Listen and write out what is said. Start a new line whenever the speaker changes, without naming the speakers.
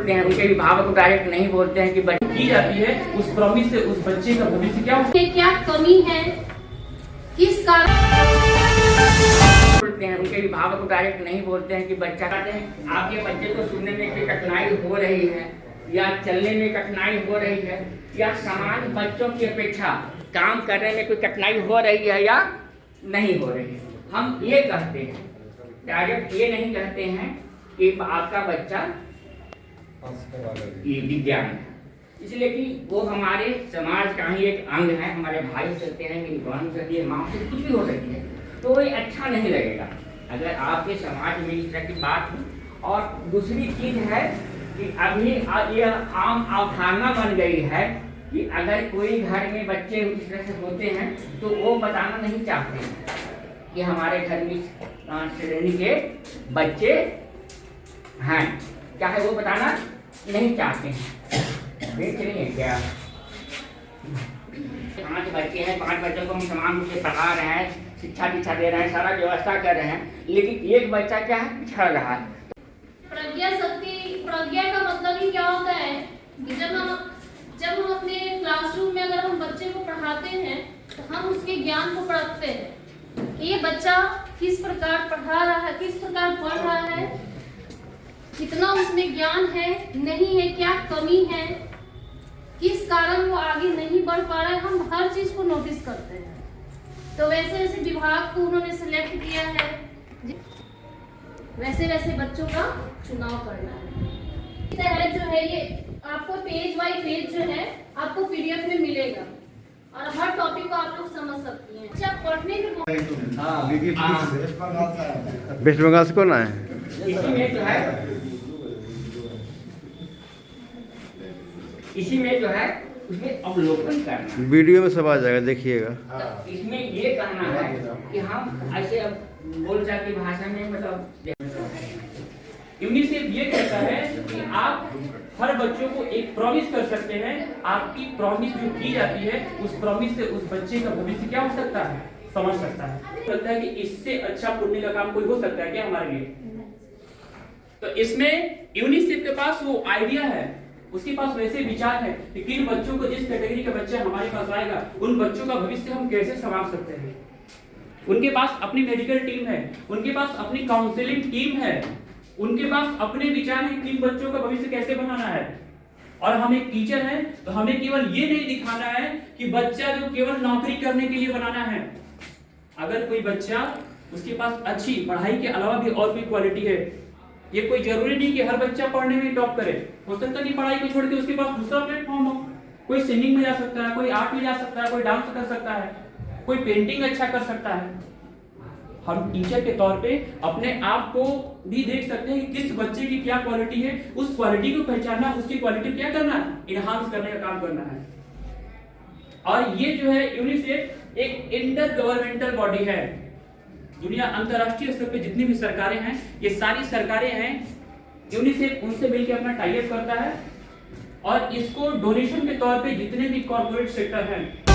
बोलते हैं, उनके अभिभावक को डायरेक्ट नहीं बोलते हैं कि बच्चे की जाती है उस प्रॉमिस से उस बच्चे का भविष्य क्या
कमी है, किस कारण
बोलते हैं, उनके अभिभावक को डायरेक्ट नहीं बोलते हैं कि बच्चा कहते हैं आपके बच्चे को सुनने में कोई कठिनाई हो रही है या चलने में कठिनाई हो रही है या सामान्य बच्चों की अपेक्षा काम करने में कोई कठिनाई हो रही है या नहीं हो रही है। हम ये कहते हैं, डायरेक्ट ये नहीं कहते हैं कि आपका बच्चा ये विज्ञान है, इसलिए कि वो हमारे समाज का ही एक अंग है। हमारे भाई चलते हैं, मेरी बहन चलती है, माँ से कुछ भी हो सकती है, तो वो अच्छा नहीं लगेगा अगर आपके समाज में इस तरह की बात हो। और दूसरी चीज है कि अभी ये आम अवधारणा बन गई है कि अगर कोई घर में बच्चे इस तरह से होते हैं तो वो बताना नहीं चाहते हैं कि हमारे घर में श्रेणी के बच्चे हैं, क्या है वो बताना नहीं चाहते हैं। देख रही हैं क्या, 5 बच्चे हैं, 5 बच्चों को हम समान रूप से पढ़ा रहे हैं, शिक्षा दीक्षा दे रहे हैं, सारा व्यवस्था कर रहे हैं, लेकिन एक बच्चा क्या है पिछड़ रहा है।
प्रज्ञा शक्ति, प्रज्ञा का मतलब ही क्या होता है कि जब हम अपने क्लासरूम में अगर हम बच्चे को पढ़ाते हैं तो हम उसके ज्ञान को परखते हैं कि ये बच्चा किस प्रकार पढ़ा रहा है, किस प्रकार पढ़ रहा है, कितना उसमें ज्ञान है, नहीं है, क्या कमी है, किस कारण वो आगे नहीं बढ़ पा रहा है, हम हर चीज को नोटिस करते हैं। तो वैसे वैसे विभाग को उन्होंने सिलेक्ट किया है, वैसे वैसे बच्चों का चुनाव करना है। जो है ये आपको पेज बाय पेज जो है आपको पीडीएफ में मिलेगा और हर टॉपिक को आप लोग समझ सकती हैं। जब पढ़ने के
वेस्ट बंगाल से कौन आए हैं?
इसी में जो है उसमें अवलोकन करना,
वीडियो में सब आ जाएगा, देखिएगा।
तो इसमें ये कहना है कि हम ऐसे अब बोलचाल की भाषा में मतलब यूनिसेफ ये कहता है कि आप हर बच्चों को एक प्रॉमिस कर सकते हैं, आपकी प्रॉमिस जो की जाती है उस प्रॉमिस से उस बच्चे का भविष्य क्या हो सकता है, समझ सकता है। लगता है कि इससे अच्छा पुण्य का काम कोई हो सकता है क्या हमारे लिए? तो इसमें यूनिसेफ के पास वो आइडिया है, उसके पास वैसे विचार है कि किन बच्चों को, जिस कैटेगरी का बच्चा हमारे पास आएगा उन बच्चों का भविष्य हम कैसे संभाल सकते हैं। उनके पास अपनी मेडिकल टीम है, उनके पास अपनी काउंसलिंग टीम है, उनके पास अपने विचार हैं किन बच्चों का भविष्य कैसे बनाना है। और हम एक टीचर हैं तो हमें केवल ये नहीं दिखाना है कि बच्चा जो केवल नौकरी करने के लिए बनाना है। अगर कोई बच्चा उसके पास अच्छी पढ़ाई के अलावा भी और कोई क्वालिटी है, ये कोई जरूरी नहीं कि हर बच्चा पढ़ने में टॉप करे, हो सकता है कि पढ़ाई को छोड़ के उसके पास दूसरा प्लेटफॉर्म हो, कोई सिंगिंग में जा सकता है, कोई आर्ट में जा सकता है, कोई डांस कर सकता है, कोई पेंटिंग अच्छा कर सकता है। हम टीचर के तौर पे अपने आप को भी देख सकते हैं कि किस बच्चे की क्या क्वालिटी है, उस क्वालिटी को पहचानना, उसकी क्वालिटी क्या करना है, इनहांस करने का काम करना है। और ये जो है यूनिसेफ एक इंटर गवर्नमेंटल बॉडी है। दुनिया अंतरराष्ट्रीय स्तर पे जितनी भी सरकारें हैं, ये सारी सरकारें हैं, यूनिसेफ उनसे मिलकर अपना टाई अप करता है और इसको डोनेशन के तौर पे जितने भी कॉर्पोरेट सेक्टर हैं